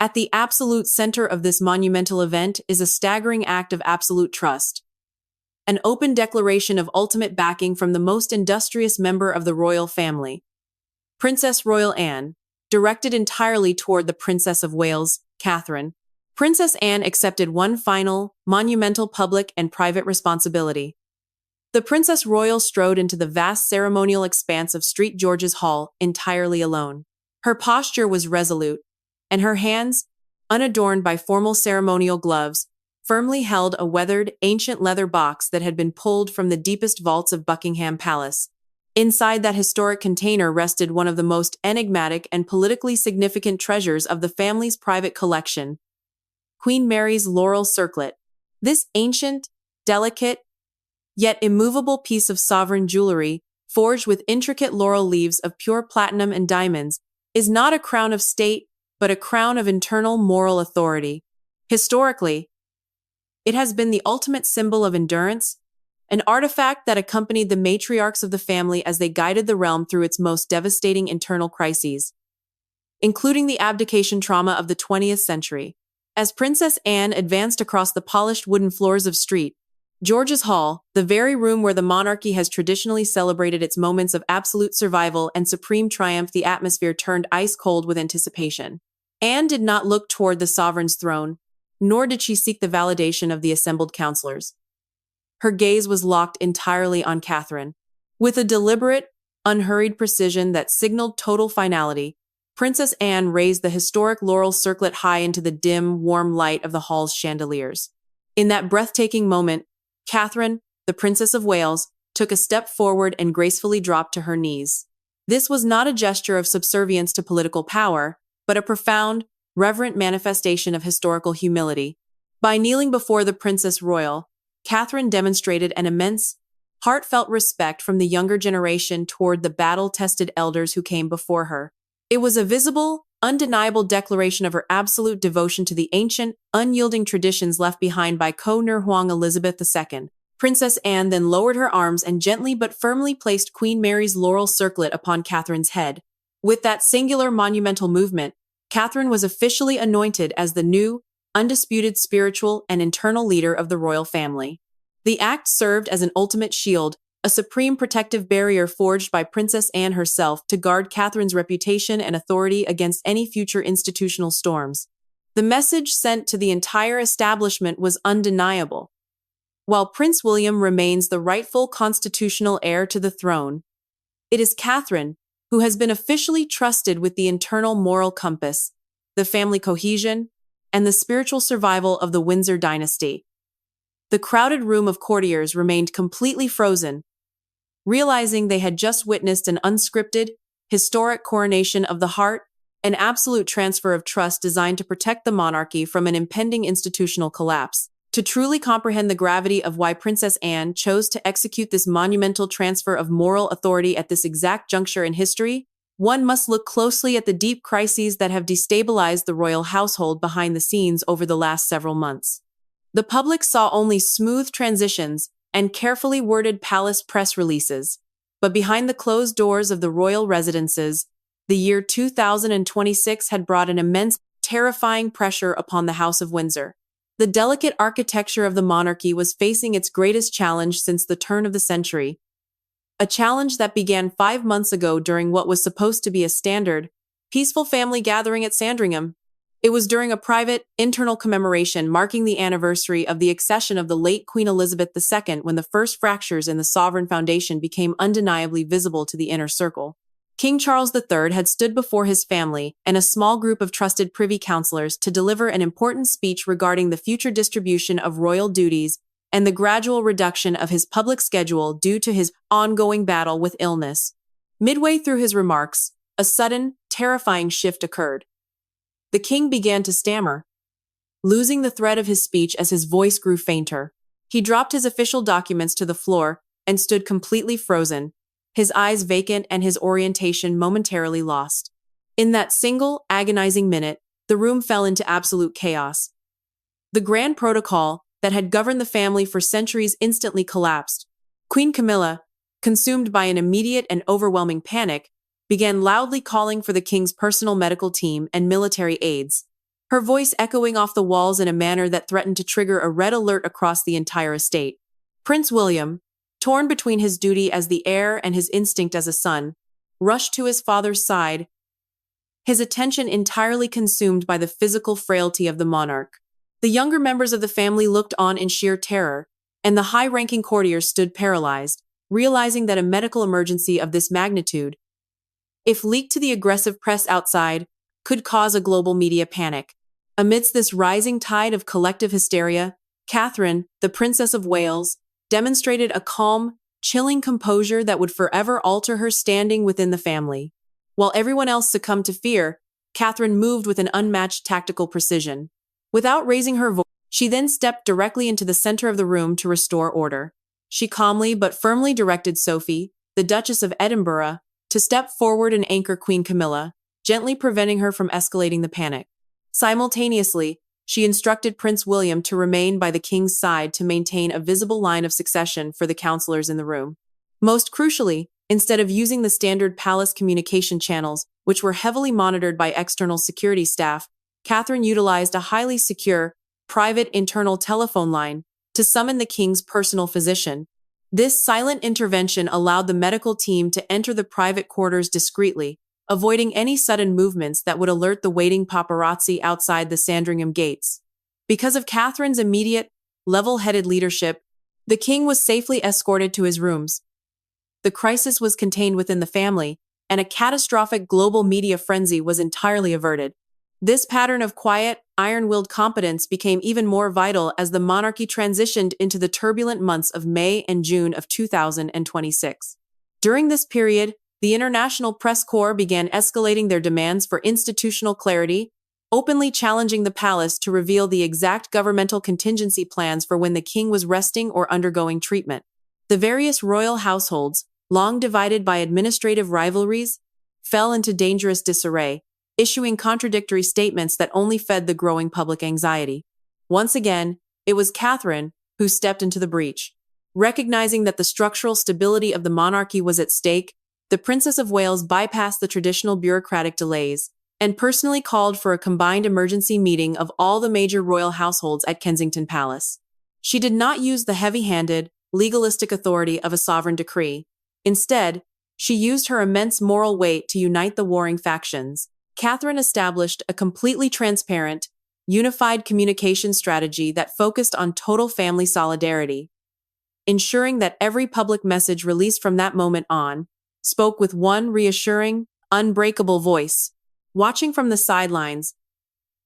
At the absolute center of this monumental event is a staggering act of absolute trust. An open declaration of ultimate backing from the most industrious member of the royal family, Princess Royal Anne, directed entirely toward the Princess of Wales, Catherine. Princess Anne accepted one final, monumental public and private responsibility. The Princess Royal strode into the vast ceremonial expanse of St. George's Hall entirely alone. Her posture was resolute, and her hands, unadorned by formal ceremonial gloves, firmly held a weathered, ancient leather box that had been pulled from the deepest vaults of Buckingham Palace. Inside that historic container rested one of the most enigmatic and politically significant treasures of the family's private collection, Queen Mary's laurel circlet. This ancient, delicate, yet immovable piece of sovereign jewelry, forged with intricate laurel leaves of pure platinum and diamonds, is not a crown of state, but a crown of internal moral authority. Historically, it has been the ultimate symbol of endurance, an artifact that accompanied the matriarchs of the family as they guided the realm through its most devastating internal crises, including the abdication trauma of the 20th century. As Princess Anne advanced across the polished wooden floors of St. George's Hall, the very room where the monarchy has traditionally celebrated its moments of absolute survival and supreme triumph, the atmosphere turned ice-cold with anticipation. Anne did not look toward the sovereign's throne, nor did she seek the validation of the assembled counselors. Her gaze was locked entirely on Catherine. With a deliberate, unhurried precision that signaled total finality, Princess Anne raised the historic laurel circlet high into the dim, warm light of the hall's chandeliers. In that breathtaking moment, Catherine, the Princess of Wales, took a step forward and gracefully dropped to her knees. This was not a gesture of subservience to political power, but a profound, reverent manifestation of historical humility. By kneeling before the Princess Royal, Catherine demonstrated an immense, heartfelt respect from the younger generation toward the battle-tested elders who came before her. It was a visible, undeniable declaration of her absolute devotion to the ancient, unyielding traditions left behind by Co-Nurhuang Elizabeth II. Princess Anne then lowered her arms and gently but firmly placed Queen Mary's laurel circlet upon Catherine's head. With that singular monumental movement, Catherine was officially anointed as the new, undisputed spiritual and internal leader of the royal family. The act served as an ultimate shield, a supreme protective barrier forged by Princess Anne herself to guard Catherine's reputation and authority against any future institutional storms. The message sent to the entire establishment was undeniable. While Prince William remains the rightful constitutional heir to the throne, it is Catherine who has been officially trusted with the internal moral compass, the family cohesion, and the spiritual survival of the Windsor dynasty. The crowded room of courtiers remained completely frozen, realizing they had just witnessed an unscripted, historic coronation of the heart, an absolute transfer of trust designed to protect the monarchy from an impending institutional collapse. To truly comprehend the gravity of why Princess Anne chose to execute this monumental transfer of moral authority at this exact juncture in history, one must look closely at the deep crises that have destabilized the royal household behind the scenes over the last several months. The public saw only smooth transitions and carefully worded palace press releases, but behind the closed doors of the royal residences, the year 2026 had brought an immense, terrifying pressure upon the House of Windsor. The delicate architecture of the monarchy was facing its greatest challenge since the turn of the century, a challenge that began 5 months ago during what was supposed to be a standard, peaceful family gathering at Sandringham. It was during a private, internal commemoration marking the anniversary of the accession of the late Queen Elizabeth II when the first fractures in the sovereign foundation became undeniably visible to the inner circle. King Charles III had stood before his family and a small group of trusted privy councillors to deliver an important speech regarding the future distribution of royal duties and the gradual reduction of his public schedule due to his ongoing battle with illness. Midway through his remarks, a sudden, terrifying shift occurred. The king began to stammer, losing the thread of his speech as his voice grew fainter. He dropped his official documents to the floor and stood completely frozen, his eyes vacant and his orientation momentarily lost. In that single, agonizing minute, the room fell into absolute chaos. The grand protocol that had governed the family for centuries instantly collapsed. Queen Camilla, consumed by an immediate and overwhelming panic, began loudly calling for the king's personal medical team and military aides. her voice echoing off the walls in a manner that threatened to trigger a red alert across the entire estate. Prince William, torn between his duty as the heir and his instinct as a son, rushed to his father's side, his attention entirely consumed by the physical frailty of the monarch. The younger members of the family looked on in sheer terror, and the high-ranking courtiers stood paralyzed, realizing that a medical emergency of this magnitude, if leaked to the aggressive press outside, could cause a global media panic. Amidst this rising tide of collective hysteria, Catherine, the Princess of Wales, demonstrated a calm, chilling composure that would forever alter her standing within the family. While everyone else succumbed to fear, Catherine moved with an unmatched tactical precision. Without raising her voice, she then stepped directly into the center of the room to restore order. She calmly but firmly directed Sophie, the Duchess of Edinburgh, to step forward and anchor Queen Camilla, gently preventing her from escalating the panic. Simultaneously, she instructed Prince William to remain by the king's side to maintain a visible line of succession for the counselors in the room. Most crucially, instead of using the standard palace communication channels, which were heavily monitored by external security staff, Catherine utilized a highly secure, private internal telephone line to summon the king's personal physician. This silent intervention allowed the medical team to enter the private quarters discreetly, avoiding any sudden movements that would alert the waiting paparazzi outside the Sandringham gates. Because of Catherine's immediate, level-headed leadership, the king was safely escorted to his rooms. The crisis was contained within the family, and a catastrophic global media frenzy was entirely averted. This pattern of quiet, iron-willed competence became even more vital as the monarchy transitioned into the turbulent months of May and June of 2026. During this period, the international press corps began escalating their demands for institutional clarity, openly challenging the palace to reveal the exact governmental contingency plans for when the king was resting or undergoing treatment. The various royal households, long divided by administrative rivalries, fell into dangerous disarray, issuing contradictory statements that only fed the growing public anxiety. Once again, it was Catherine who stepped into the breach. Recognizing that the structural stability of the monarchy was at stake, the Princess of Wales bypassed the traditional bureaucratic delays and personally called for a combined emergency meeting of all the major royal households at Kensington Palace. She did not use the heavy-handed, legalistic authority of a sovereign decree. Instead, she used her immense moral weight to unite the warring factions. Catherine established a completely transparent, unified communication strategy that focused on total family solidarity, ensuring that every public message released from that moment on spoke with one reassuring, unbreakable voice. Watching from the sidelines,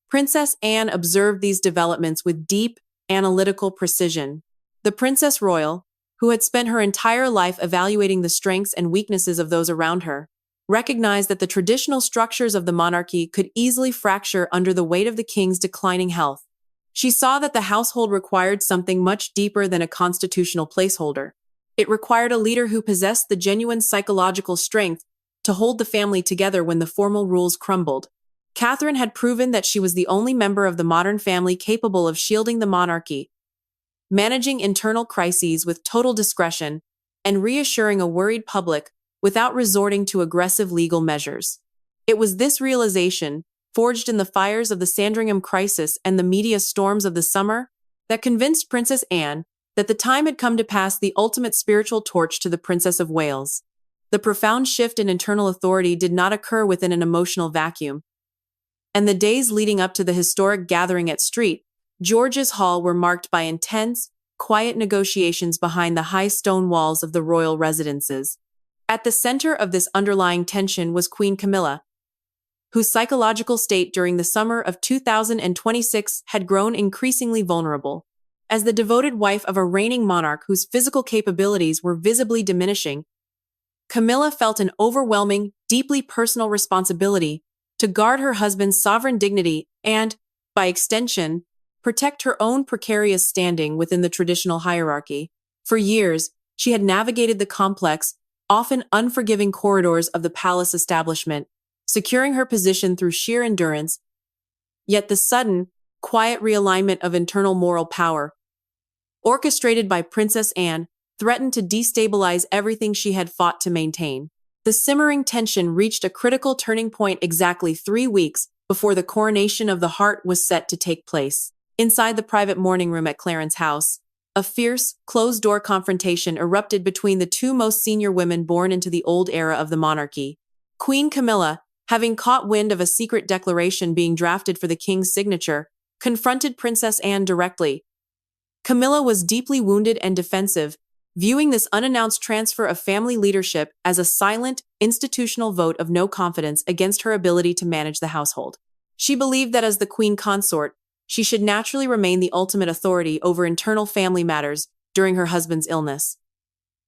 Princess Anne observed these developments with deep, analytical precision. The Princess Royal, who had spent her entire life evaluating the strengths and weaknesses of those around her, recognized that the traditional structures of the monarchy could easily fracture under the weight of the king's declining health. She saw that the household required something much deeper than a constitutional placeholder. It required a leader who possessed the genuine psychological strength to hold the family together when the formal rules crumbled. Catherine had proven that she was the only member of the modern family capable of shielding the monarchy, managing internal crises with total discretion, and reassuring a worried public without resorting to aggressive legal measures. It was this realization, forged in the fires of the Sandringham crisis and the media storms of the summer, that convinced Princess Anne that the time had come to pass the ultimate spiritual torch to the Princess of Wales. The profound shift in internal authority did not occur within an emotional vacuum, and the days leading up to the historic gathering at St. George's Hall were marked by intense, quiet negotiations behind the high stone walls of the royal residences. At the center of this underlying tension was Queen Camilla, whose psychological state during the summer of 2026 had grown increasingly vulnerable. As the devoted wife of a reigning monarch whose physical capabilities were visibly diminishing, Camilla felt an overwhelming, deeply personal responsibility to guard her husband's sovereign dignity and, by extension, protect her own precarious standing within the traditional hierarchy. For years, she had navigated the complex, often unforgiving corridors of the palace establishment, securing her position through sheer endurance. Yet the sudden, quiet realignment of internal moral power, orchestrated by Princess Anne, threatened to destabilize everything she had fought to maintain. The simmering tension reached a critical turning point exactly 3 weeks before the coronation of the heart was set to take place. Inside the private morning room at Clarence's house, a fierce, closed-door confrontation erupted between the two most senior women born into the old era of the monarchy. Queen Camilla, having caught wind of a secret declaration being drafted for the king's signature, confronted Princess Anne directly. Camilla was deeply wounded and defensive, viewing this unannounced transfer of family leadership as a silent, institutional vote of no confidence against her ability to manage the household. She believed that as the queen consort, she should naturally remain the ultimate authority over internal family matters during her husband's illness.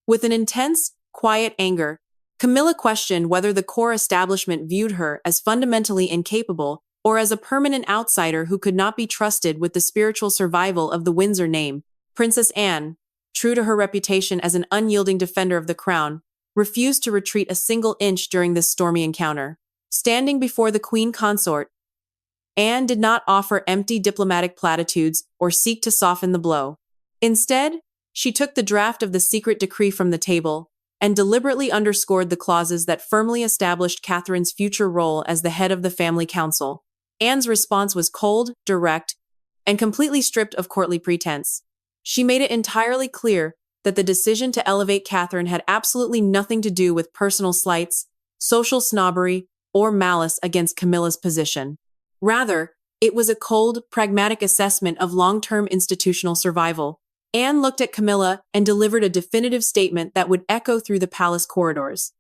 With an intense, quiet anger, Camilla questioned whether the core establishment viewed her as fundamentally incapable or as a permanent outsider who could not be trusted with the spiritual survival of the Windsor name. Princess Anne, true to her reputation as an unyielding defender of the crown, refused to retreat a single inch during this stormy encounter. Standing before the queen consort, Anne did not offer empty diplomatic platitudes or seek to soften the blow. Instead, she took the draft of the secret decree from the table and deliberately underscored the clauses that firmly established Catherine's future role as the head of the family council. Anne's response was cold, direct, and completely stripped of courtly pretense. She made it entirely clear that the decision to elevate Catherine had absolutely nothing to do with personal slights, social snobbery, or malice against Camilla's position. Rather, it was a cold, pragmatic assessment of long-term institutional survival. Anne looked at Camilla and delivered a definitive statement that would echo through the palace corridors.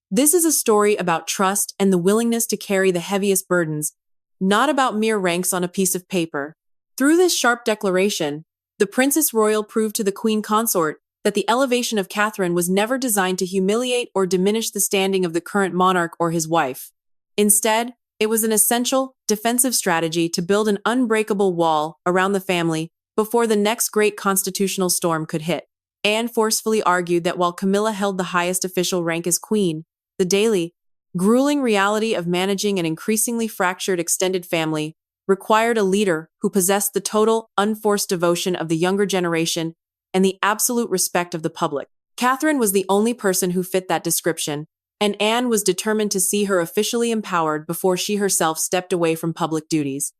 This is a story about trust and the willingness to carry the heaviest burdens, not about mere ranks on a piece of paper. Through this sharp declaration, the Princess Royal proved to the Queen Consort that the elevation of Catherine was never designed to humiliate or diminish the standing of the current monarch or his wife. Instead, it was an essential, defensive strategy to build an unbreakable wall around the family before the next great constitutional storm could hit. Anne forcefully argued that while Camilla held the highest official rank as queen, the daily, grueling reality of managing an increasingly fractured extended family required a leader who possessed the total, unforced devotion of the younger generation and the absolute respect of the public. Catherine was the only person who fit that description, and Anne was determined to see her officially empowered before she herself stepped away from public duties.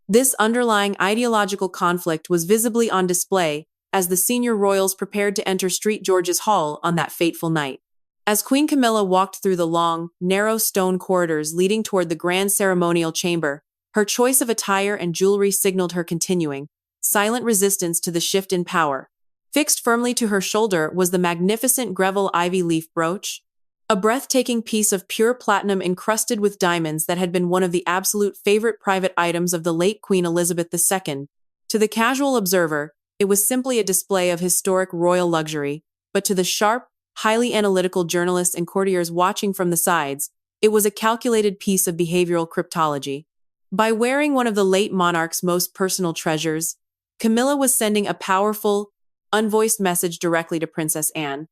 This underlying ideological conflict was visibly on display as the senior royals prepared to enter St. George's Hall on that fateful night. As Queen Camilla walked through the long, narrow stone corridors leading toward the grand ceremonial chamber, her choice of attire and jewelry signaled her continuing, silent resistance to the shift in power. Fixed firmly to her shoulder was the magnificent Greville ivy leaf brooch, a breathtaking piece of pure platinum encrusted with diamonds that had been one of the absolute favorite private items of the late Queen Elizabeth II. To the casual observer, it was simply a display of historic royal luxury, but to the sharp, highly analytical journalists and courtiers watching from the sides, it was a calculated piece of behavioral cryptology. By wearing one of the late monarch's most personal treasures, Camilla was sending a powerful, unvoiced message directly to Princess Anne.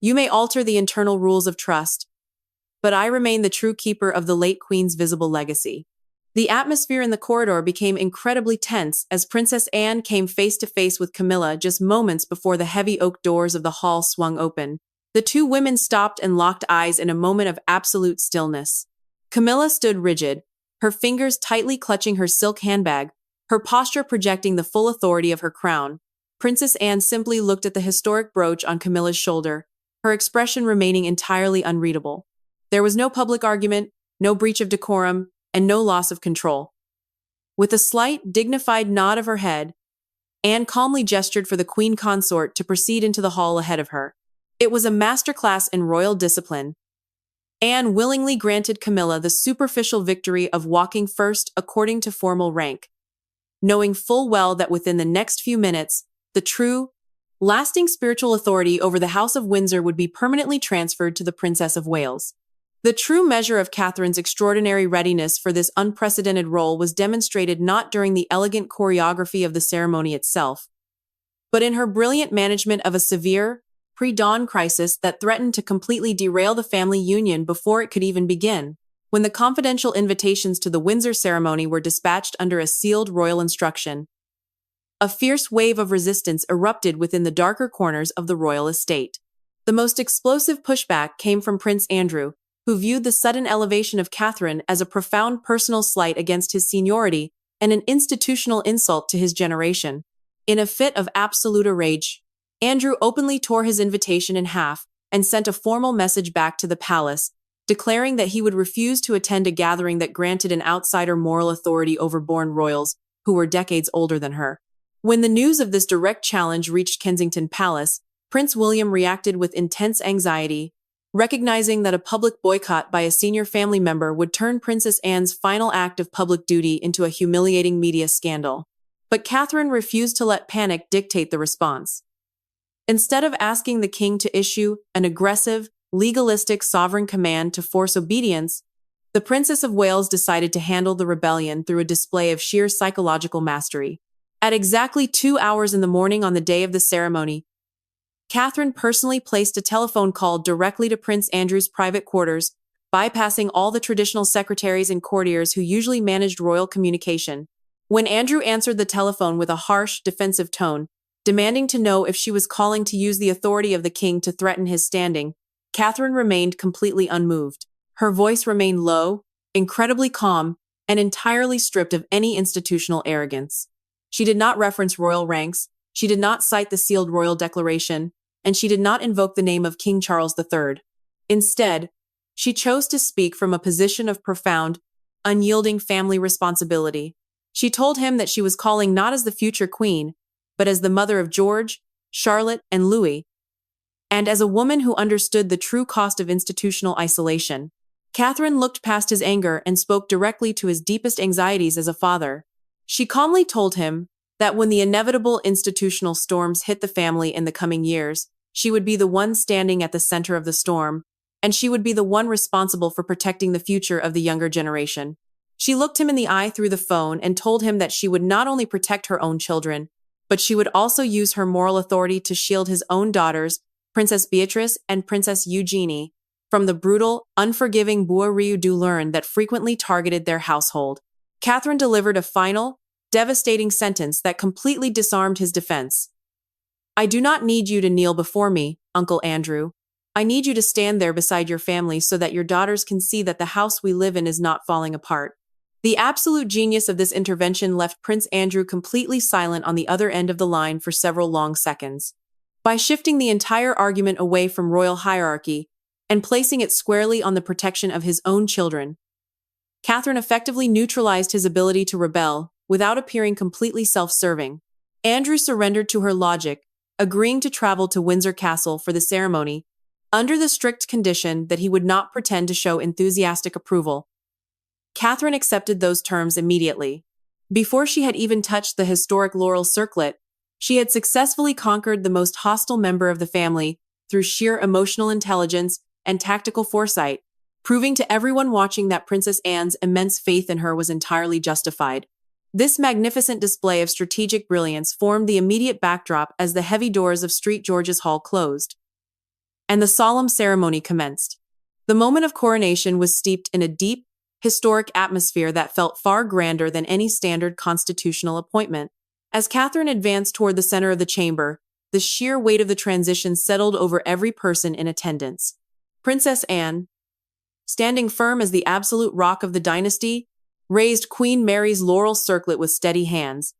You may alter the internal rules of trust, but I remain the true keeper of the late Queen's visible legacy. The atmosphere in the corridor became incredibly tense as Princess Anne came face to face with Camilla just moments before the heavy oak doors of the hall swung open. The two women stopped and locked eyes in a moment of absolute stillness. Camilla stood rigid, her fingers tightly clutching her silk handbag, her posture projecting the full authority of her crown. Princess Anne simply looked at the historic brooch on Camilla's shoulder, her expression remaining entirely unreadable. There was no public argument, no breach of decorum, and no loss of control. With a slight, dignified nod of her head, Anne calmly gestured for the Queen Consort to proceed into the hall ahead of her. It was a masterclass in royal discipline. Anne willingly granted Camilla the superficial victory of walking first according to formal rank, knowing full well that within the next few minutes, the true, lasting spiritual authority over the House of Windsor would be permanently transferred to the Princess of Wales. The true measure of Catherine's extraordinary readiness for this unprecedented role was demonstrated not during the elegant choreography of the ceremony itself, but in her brilliant management of a severe, pre-dawn crisis that threatened to completely derail the family union before it could even begin. When the confidential invitations to the Windsor ceremony were dispatched under a sealed royal instruction, a fierce wave of resistance erupted within the darker corners of the royal estate. The most explosive pushback came from Prince Andrew, who viewed the sudden elevation of Catherine as a profound personal slight against his seniority and an institutional insult to his generation. In a fit of absolute rage, Andrew openly tore his invitation in half and sent a formal message back to the palace, declaring that he would refuse to attend a gathering that granted an outsider moral authority over born royals who were decades older than her. When the news of this direct challenge reached Kensington Palace, Prince William reacted with intense anxiety, recognizing that a public boycott by a senior family member would turn Princess Anne's final act of public duty into a humiliating media scandal. But Catherine refused to let panic dictate the response. Instead of asking the king to issue an aggressive, legalistic sovereign command to force obedience, the Princess of Wales decided to handle the rebellion through a display of sheer psychological mastery. At exactly 2 hours in the morning on the day of the ceremony, Catherine personally placed a telephone call directly to Prince Andrew's private quarters, bypassing all the traditional secretaries and courtiers who usually managed royal communication. When Andrew answered the telephone with a harsh, defensive tone, demanding to know if she was calling to use the authority of the king to threaten his standing, Catherine remained completely unmoved. Her voice remained low, incredibly calm, and entirely stripped of any institutional arrogance. She did not reference royal ranks, she did not cite the sealed royal declaration, and she did not invoke the name of King Charles III. Instead, she chose to speak from a position of profound, unyielding family responsibility. She told him that she was calling not as the future queen, but as the mother of George, Charlotte, and Louis, and as a woman who understood the true cost of institutional isolation. Catherine looked past his anger and spoke directly to his deepest anxieties as a father. She calmly told him that when the inevitable institutional storms hit the family in the coming years, she would be the one standing at the center of the storm, and she would be the one responsible for protecting the future of the younger generation. She looked him in the eye through the phone and told him that she would not only protect her own children, but she would also use her moral authority to shield his own daughters, Princess Beatrice and Princess Eugenie, from the brutal, unforgiving bourreau du learn that frequently targeted their household. Catherine delivered a final, devastating sentence that completely disarmed his defense. "I do not need you to kneel before me, Uncle Andrew. I need you to stand there beside your family so that your daughters can see that the house we live in is not falling apart." The absolute genius of this intervention left Prince Andrew completely silent on the other end of the line for several long seconds. By shifting the entire argument away from royal hierarchy and placing it squarely on the protection of his own children, Catherine effectively neutralized his ability to rebel without appearing completely self-serving. Andrew surrendered to her logic, agreeing to travel to Windsor Castle for the ceremony, under the strict condition that he would not pretend to show enthusiastic approval. Catherine accepted those terms immediately. Before she had even touched the historic laurel circlet, she had successfully conquered the most hostile member of the family through sheer emotional intelligence and tactical foresight, proving to everyone watching that Princess Anne's immense faith in her was entirely justified. This magnificent display of strategic brilliance formed the immediate backdrop as the heavy doors of St. George's Hall closed, and the solemn ceremony commenced. The moment of coronation was steeped in a deep, historic atmosphere that felt far grander than any standard constitutional appointment. As Catherine advanced toward the center of the chamber, the sheer weight of the transition settled over every person in attendance. Princess Anne, standing firm as the absolute rock of the dynasty, raised Queen Mary's laurel circlet with steady hands,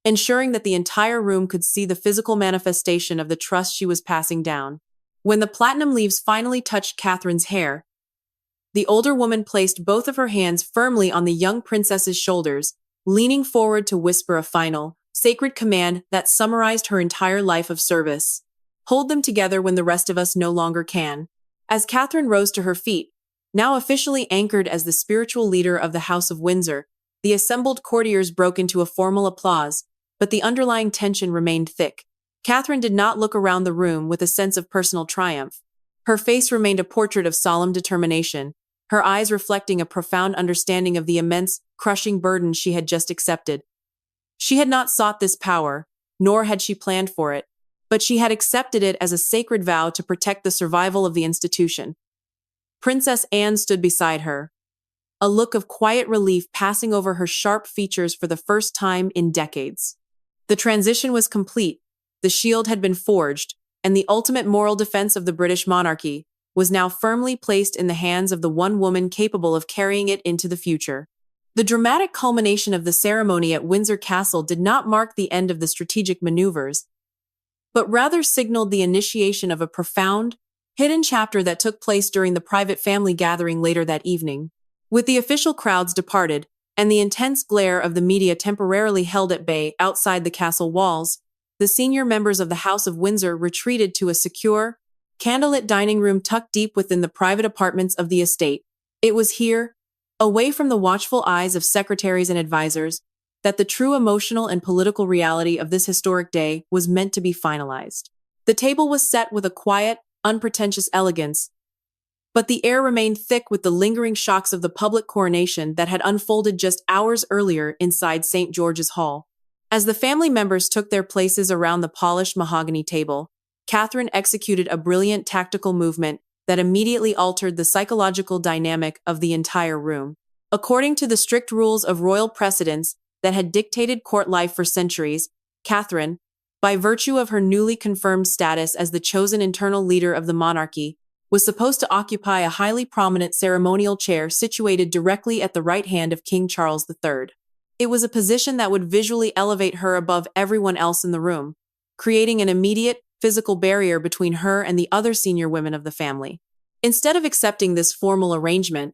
ensuring that the entire room could see the physical manifestation of the trust she was passing down. When the platinum leaves finally touched Catherine's hair, the older woman placed both of her hands firmly on the young princess's shoulders, leaning forward to whisper a final, sacred command that summarized her entire life of service. "Hold them together when the rest of us no longer can." As Catherine rose to her feet, now officially anchored as the spiritual leader of the House of Windsor, the assembled courtiers broke into a formal applause, but the underlying tension remained thick. Catherine did not look around the room with a sense of personal triumph. Her face remained a portrait of solemn determination, her eyes reflecting a profound understanding of the immense, crushing burden she had just accepted. She had not sought this power, nor had she planned for it, but she had accepted it as a sacred vow to protect the survival of the institution. Princess Anne stood beside her, a look of quiet relief passing over her sharp features for the first time in decades. The transition was complete, the shield had been forged, and the ultimate moral defense of the British monarchy, was now firmly placed in the hands of the one woman capable of carrying it into the future. The dramatic culmination of the ceremony at Windsor Castle did not mark the end of the strategic maneuvers, but rather signaled the initiation of a profound, hidden chapter that took place during the private family gathering later that evening. With the official crowds departed, and the intense glare of the media temporarily held at bay outside the castle walls, the senior members of the House of Windsor retreated to a secure, candlelit dining room tucked deep within the private apartments of the estate. It was here, away from the watchful eyes of secretaries and advisors, that the true emotional and political reality of this historic day was meant to be finalized. The table was set with a quiet, unpretentious elegance, but the air remained thick with the lingering shocks of the public coronation that had unfolded just hours earlier inside St. George's Hall. As the family members took their places around the polished mahogany table, Catherine executed a brilliant tactical movement that immediately altered the psychological dynamic of the entire room. According to the strict rules of royal precedence that had dictated court life for centuries, Catherine, by virtue of her newly confirmed status as the chosen internal leader of the monarchy, was supposed to occupy a highly prominent ceremonial chair situated directly at the right hand of King Charles III. It was a position that would visually elevate her above everyone else in the room, creating an immediate, physical barrier between her and the other senior women of the family. Instead of accepting this formal arrangement,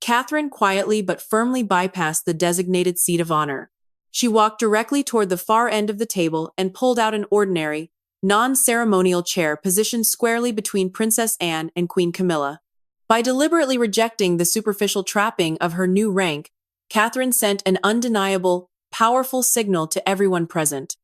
Catherine quietly but firmly bypassed the designated seat of honor. She walked directly toward the far end of the table and pulled out an ordinary, non-ceremonial chair positioned squarely between Princess Anne and Queen Camilla. By deliberately rejecting the superficial trapping of her new rank, Catherine sent an undeniable, powerful signal to everyone present.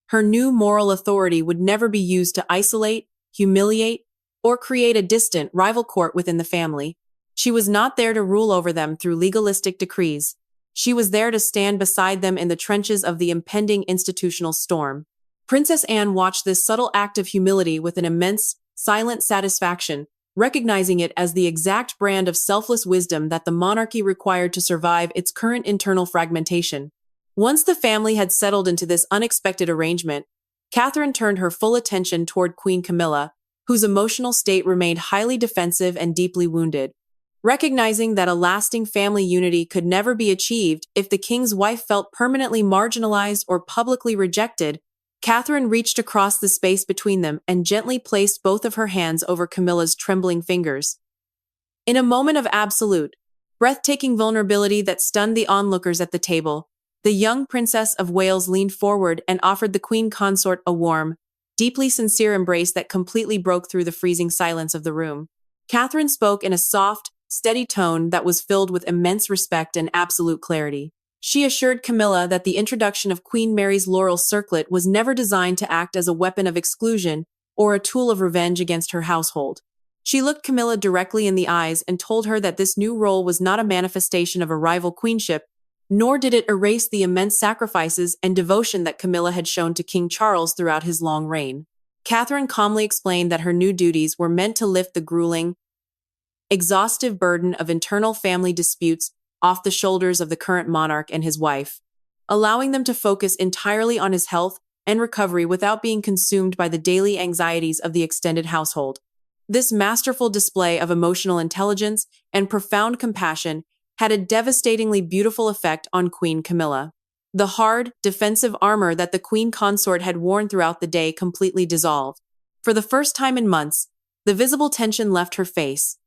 Her new moral authority would never be used to isolate, humiliate, or create a distant rival court within the family. She was not there to rule over them through legalistic decrees. She was there to stand beside them in the trenches of the impending institutional storm. Princess Anne watched this subtle act of humility with an immense, silent satisfaction, recognizing it as the exact brand of selfless wisdom that the monarchy required to survive its current internal fragmentation. Once the family had settled into this unexpected arrangement, Catherine turned her full attention toward Queen Camilla, whose emotional state remained highly defensive and deeply wounded. Recognizing that a lasting family unity could never be achieved if the king's wife felt permanently marginalized or publicly rejected, Catherine reached across the space between them and gently placed both of her hands over Camilla's trembling fingers. In a moment of absolute, breathtaking vulnerability that stunned the onlookers at the table, the young Princess of Wales leaned forward and offered the Queen Consort a warm, deeply sincere embrace that completely broke through the freezing silence of the room. Catherine spoke in a soft, steady tone that was filled with immense respect and absolute clarity. She assured Camilla that the introduction of Queen Mary's laurel circlet was never designed to act as a weapon of exclusion or a tool of revenge against her household. She looked Camilla directly in the eyes and told her that this new role was not a manifestation of a rival queenship, nor did it erase the immense sacrifices and devotion that Camilla had shown to King Charles throughout his long reign. Catherine calmly explained that her new duties were meant to lift the grueling, exhaustive burden of internal family disputes off the shoulders of the current monarch and his wife, allowing them to focus entirely on his health and recovery without being consumed by the daily anxieties of the extended household. This masterful display of emotional intelligence and profound compassion had a devastatingly beautiful effect on Queen Camilla. The hard, defensive armor that the Queen Consort had worn throughout the day completely dissolved. For the first time in months, the visible tension left her face,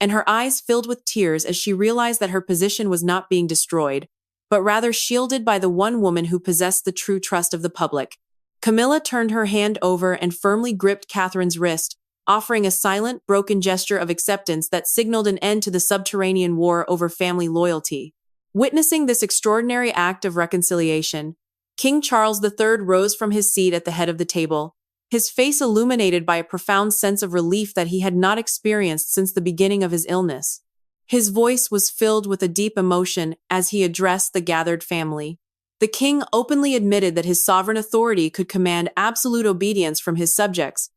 and her eyes filled with tears as she realized that her position was not being destroyed, but rather shielded by the one woman who possessed the true trust of the public. Camilla turned her hand over and firmly gripped Catherine's wrist, offering a silent, broken gesture of acceptance that signaled an end to the subterranean war over family loyalty. Witnessing this extraordinary act of reconciliation, King Charles III rose from his seat at the head of the table, his face illuminated by a profound sense of relief that he had not experienced since the beginning of his illness. His voice was filled with a deep emotion as he addressed the gathered family. The king openly admitted that his sovereign authority could command absolute obedience from his subjects,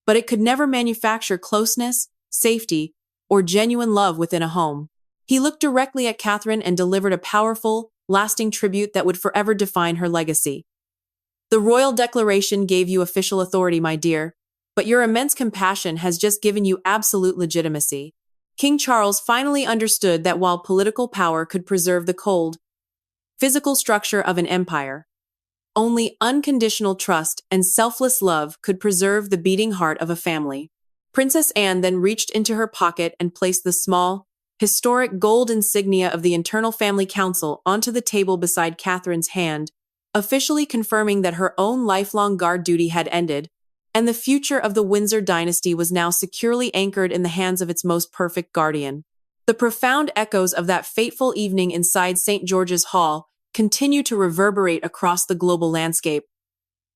but it could never manufacture closeness, safety, or genuine love within a home. He looked directly at Catherine and delivered a powerful, lasting tribute that would forever define her legacy. "The royal declaration gave you official authority, my dear," but your immense compassion has just given you absolute legitimacy. King Charles finally understood that while political power could preserve the cold, physical structure of an empire, only unconditional trust and selfless love could preserve the beating heart of a family. Princess Anne then reached into her pocket and placed the small, historic gold insignia of the Internal Family Council onto the table beside Catherine's hand, officially confirming that her own lifelong guard duty had ended, and the future of the Windsor dynasty was now securely anchored in the hands of its most perfect guardian. The profound echoes of that fateful evening inside St. George's Hall continue to reverberate across the global landscape,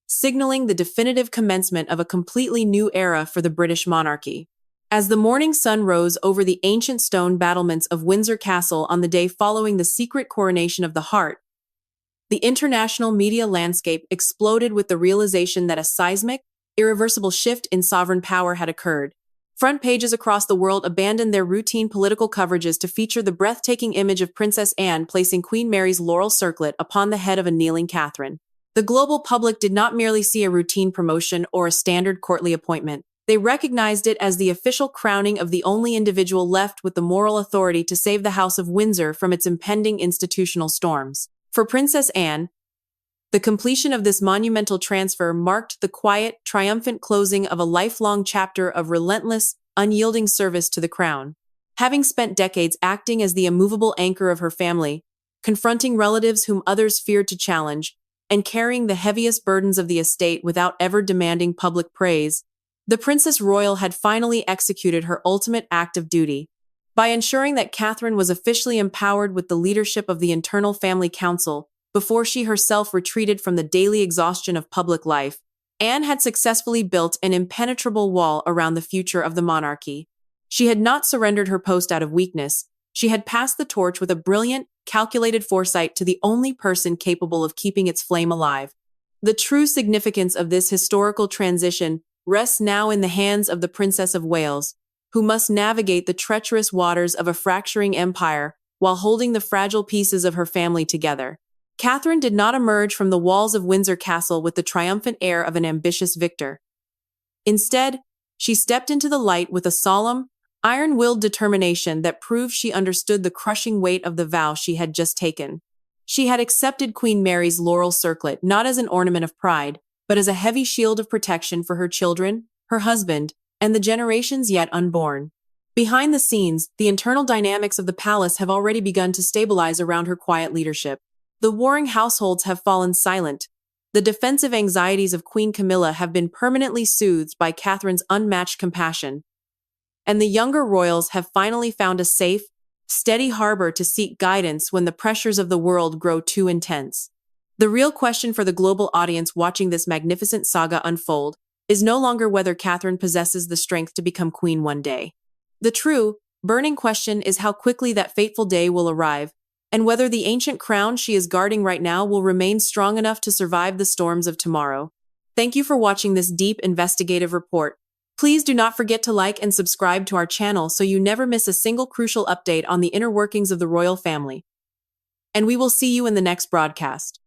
signaling the definitive commencement of a completely new era for the British monarchy. As the morning sun rose over the ancient stone battlements of Windsor Castle on the day following the secret coronation of the heart, the international media landscape exploded with the realization that a seismic, irreversible shift in sovereign power had occurred. Front pages across the world abandoned their routine political coverages to feature the breathtaking image of Princess Anne placing Queen Mary's laurel circlet upon the head of a kneeling Catherine. The global public did not merely see a routine promotion or a standard courtly appointment. They recognized it as the official crowning of the only individual left with the moral authority to save the House of Windsor from its impending institutional storms. For Princess Anne, the completion of this monumental transfer marked the quiet, triumphant closing of a lifelong chapter of relentless, unyielding service to the crown. Having spent decades acting as the immovable anchor of her family, confronting relatives whom others feared to challenge, and carrying the heaviest burdens of the estate without ever demanding public praise, the Princess Royal had finally executed her ultimate act of duty. By ensuring that Catherine was officially empowered with the leadership of the Internal Family Council, before she herself retreated from the daily exhaustion of public life, Anne had successfully built an impenetrable wall around the future of the monarchy. She had not surrendered her post out of weakness. She had passed the torch with a brilliant, calculated foresight to the only person capable of keeping its flame alive. The true significance of this historical transition rests now in the hands of the Princess of Wales, who must navigate the treacherous waters of a fracturing empire while holding the fragile pieces of her family together. Catherine did not emerge from the walls of Windsor Castle with the triumphant air of an ambitious victor. Instead, she stepped into the light with a solemn, iron-willed determination that proved she understood the crushing weight of the vow she had just taken. She had accepted Queen Mary's laurel circlet not as an ornament of pride, but as a heavy shield of protection for her children, her husband, and the generations yet unborn. Behind the scenes, the internal dynamics of the palace have already begun to stabilize around her quiet leadership. The warring households have fallen silent. The defensive anxieties of Queen Camilla have been permanently soothed by Catherine's unmatched compassion. And the younger royals have finally found a safe, steady harbor to seek guidance when the pressures of the world grow too intense. The real question for the global audience watching this magnificent saga unfold is no longer whether Catherine possesses the strength to become queen one day. The true, burning question is how quickly that fateful day will arrive, and whether the ancient crown she is guarding right now will remain strong enough to survive the storms of tomorrow. Thank you for watching this deep investigative report. Please do not forget to like and subscribe to our channel so you never miss a single crucial update on the inner workings of the royal family. And we will see you in the next broadcast.